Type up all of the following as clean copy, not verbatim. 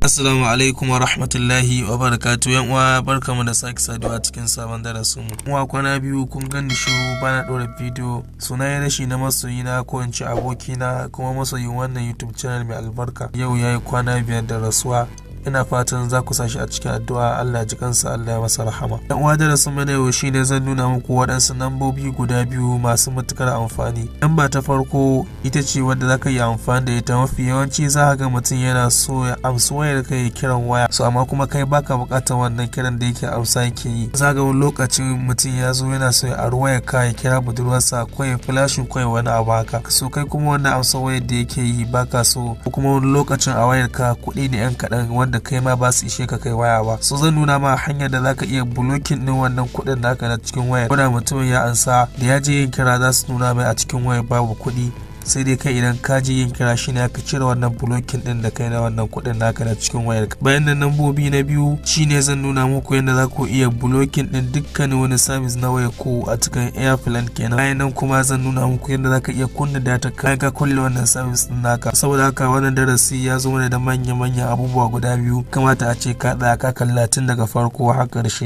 Assalamu alaikum wa rahmatullahi wa barakatuh. Yan uwa barkamu da sake saduwa cikin sabon darasin mu. Uwa kwana biyu kun gani shiru bana dora bidiyo. Sunan ya rashi na masoyina ko in ce abokina kuma masoyin wannan YouTube channel mai albarka. Yau yayi kwana 5 da rasuwa. Ina fatan za ku sashi a cikin addu'a. Allah ya ji kansa, Allah ya masa rahama. Dan uwa darasin mu na yau shine zan nuna muku waɗansu nambobi guda biyu masu matukar amfani. Namba ta farko ita ce wadda zaka yi amfani da ita. Mafi yawanci za ka ga mutum yana so ya amsa wayar kai kiran waya, so amma kuma kai baka bukatar wannan kiran da yake amsa yake yi. Za ga wani lokacin mutum ya zo yana so ya aro wayar ka ya kira budurwarsa ko ya flash ko ya wani abu haka, so kai kuma wannan amsa wayar da yake yi baka so, ko kuma wani lokacin a wayar ka kuɗi ne yan kaɗan wanda kai ma ba su ishe ka kai waya ba. So zan nuna ma hanyar da zaka iya blocking din wannan kuɗin naka na cikin wayar. Ko da mutumin ya ansa da ya je yin kira za su nuna mai a cikin wayar babu kuɗi, sai dai kai idan ka je yin kira shine aka cire wannan blocking din da kai na wannan kuɗin naka na cikin wayar. Bayan nan nambobi na biyu shine zan nuna muku yadda za ku iya blocking din dukkanin wani service na wayar ku a cikin airplane kenan. Bayan nan kuma zan nuna muku yadda za ka iya kunna data ka kulle wannan service din naka. Saboda haka wannan darasi ya zo mana da manya-manyan abubuwa guda biyu, kamata a ce ka tsaya ka kalla tun daga farko har ƙarshe.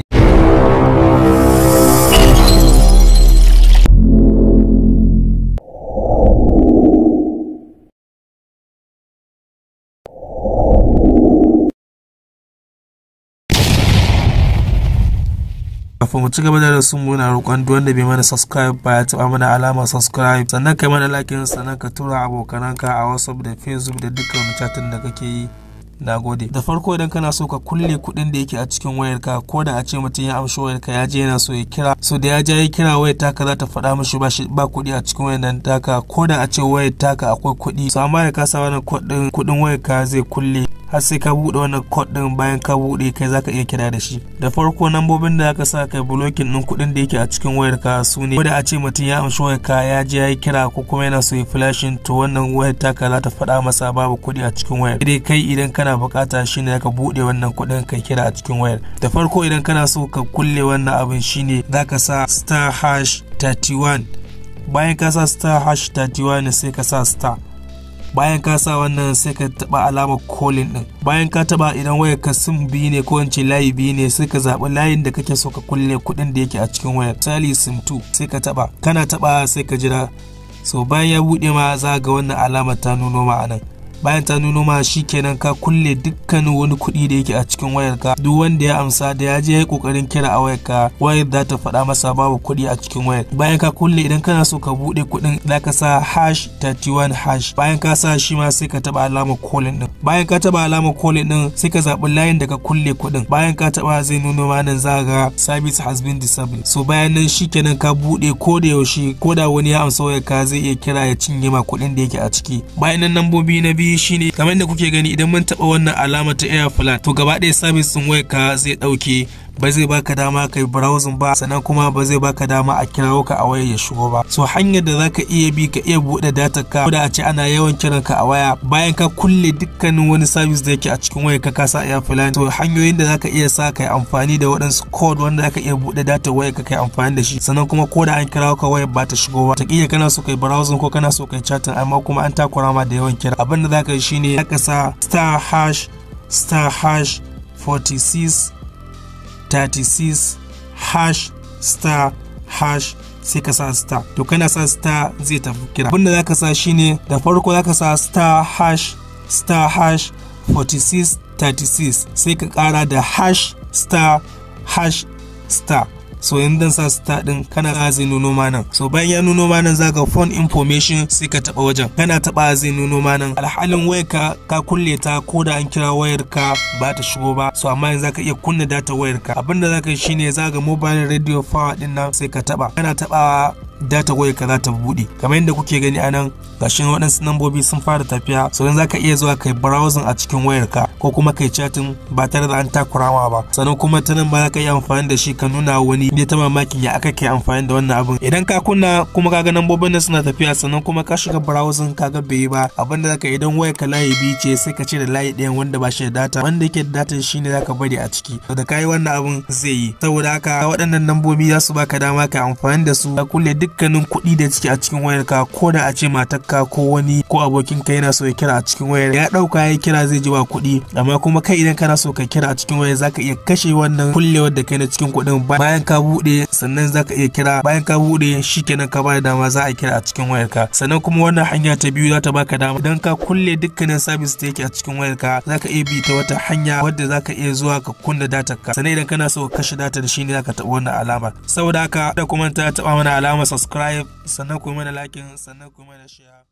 Kafin mu ci gaba da rasu muna roƙon duk wanda bai mana subscribe ba ya taɓa mana alamar subscribe, sannan kai mana like, sannan ka tura abokananka a WhatsApp da Facebook da dukkan chatin da kake yi. Nagode. Da farko idan kana so ka kulle kuɗin da yake a cikin wayarka, ko da a ce mutum ya amshi wayarka ya je yana so ya kira, so da ya je ya kira wayar taka za ta faɗa mishi ba kuɗi a cikin wayar nan taka, ko da a ce wayar taka akwai kuɗi, so amma da ka sa wannan kuɗin wayarka zai kulle har sai ka buɗe wannan code din. Bayan ka buɗe kai zaka iya kira da shi. Da farko nambobin da zaka sa kai blocking din kuɗin da yake a cikin wayarka su ne, ko da a ce mutum ya amshi wayarka ya je ya yi kira ko kuma yana so ya flashing, to wannan wayar taka za ta faɗa masa babu kuɗi a cikin wayar. Dai kai idan kana bukata shine ka buɗe wannan kuɗin kai kira a cikin wayar. Da farko idan kana so ka kulle wannan abin shine zaka sa *31. bayan ka sa *31 sai ka sa star. Bayan ka sa wannan sai ka taba alamar calling din. Bayan ka taba, idan wayar ka sim biyu ne ko wance layi biyu ne, sai ka zaɓi layin da kake so ka kulle kuɗin da yake a cikin wayar. Misali sim 2 sai ka taba, kana taba sai ka jira. So bayan ya buɗe ma za ga wannan alamar ta nuno ma anan. Bayan ta nuno ma shikenan ka kulle dukkanin wani kuɗi da yake a cikin wayarka. Duk wanda ya amsa da ya je ya kokarin kira a wayarka, wayar za ta faɗa masa babu kuɗi a cikin wayar. Bayan ka kulle, idan kana so ka buɗe kuɗin zaka sa #31#. Bayan ka sa shi ma sai ka taba alamar calling din. Bayan ka taba alamar calling din sai ka zaɓi layin da ka kulle kuɗin. Bayan ka taba zai nuno ma nan za ga service has been disabled. So bayan nan shikenan ka buɗe, ko da yaushe ko da wani ya amsa wayarka zai iya kira ya cinye ma kuɗin da yake a ciki. Bayan nan nambobi na biyu shine kamar da kuke gani, idan mun taba wannan alama ta airplane, to gaba ɗaya service din wayarka zai dauke, ba zai baka dama kai browsing ba, sannan kuma ba zai baka dama a kirawo ka a waya ya shigo ba. So hanyar da zaka iya bi ka iya buɗe data ka, ko da a ce ana yawan kiran ka a waya, bayan ka kulle dukkanin wani service da yake a cikin wayar ka sa airplane, to hanyoyin da zaka iya sa kai amfani da waɗansu code wanda zaka iya buɗe data wayar ka kai amfani da shi, sannan kuma ko da an kirawo ka wayar ba ta shigo ba. Taƙiya kana so kai browsing ko kana so kai chatting, amma kuma an takura ma da yawan kira. Abin da zaka yi shine zaka sa *4636# sai ka sa star. To kana sa star zai tafi kira. Abinda zaka sa shine da farko zaka sa *4636 sai ka kara da #***. So in dan sa star din kana zai nuno ma nan. So bayan ya nuno ma nan zaka phone information sai ka taba wajen. Kana taba zai nuno ma nan alhalin wayar ka kulle ta, ko da an kira wayar ka ba ta shigo ba. So amma yanzu zaka iya kunna data wayar ka. Abinda zaka yi shine zaka mobile radio power din nan sai ka taba. Kana taba data wayar ka za ta bude. Kamar yadda kuke gani anan gashin waɗansu nambobi sun fara tafiya. So yanzu zaka iya zuwa kai browsing a cikin wayar ka, ko kuma kai chatting ba tare da an takurawa ba. Sannan kuma ta nan ba za ka yi amfani da shi ka nuna wani ne ta mamakin ya aka kai amfani da wannan abin. Idan ka kunna kuma kaga nambobin nan suna tafiya, sannan kuma ka shiga browsing kaga bai yi ba, abinda zaka idan wayar ka layi biyu ce sai ka ce da layi ɗayan wanda ba shi da data, wanda yake da data shine zaka bari a ciki. Da kai wannan abin zai yi. Saboda haka waɗannan nambobi za su baka dama ka amfani da su ka kulle duk dukkanin kuɗi da suke a cikin wayarka, ko da a ce matarka ko wani ko abokinka yana so ya kira a cikin wayar, ya ɗauka ya kira zai ji ba kuɗi, amma kuma kai idan kana so ka kira a cikin wayar zaka iya kashe wannan kullewar da kai na cikin kuɗin bayan ka buɗe, sannan zaka iya kira bayan ka buɗe shikenan ka ba da dama za a kira a cikin wayarka. Sannan kuma wannan hanya ta biyu za ta baka dama idan ka kulle dukkanin service da yake a cikin wayarka, zaka iya bi ta wata hanya wadda zaka iya zuwa ka kunna datar ka. Sannan idan kana so ka kashe datar shi ne zaka taɓa wannan alamar. Saboda haka da kuma ta taɓa mana alamar subscribe, sannan ku yi mana like, sannan ku yi mana share.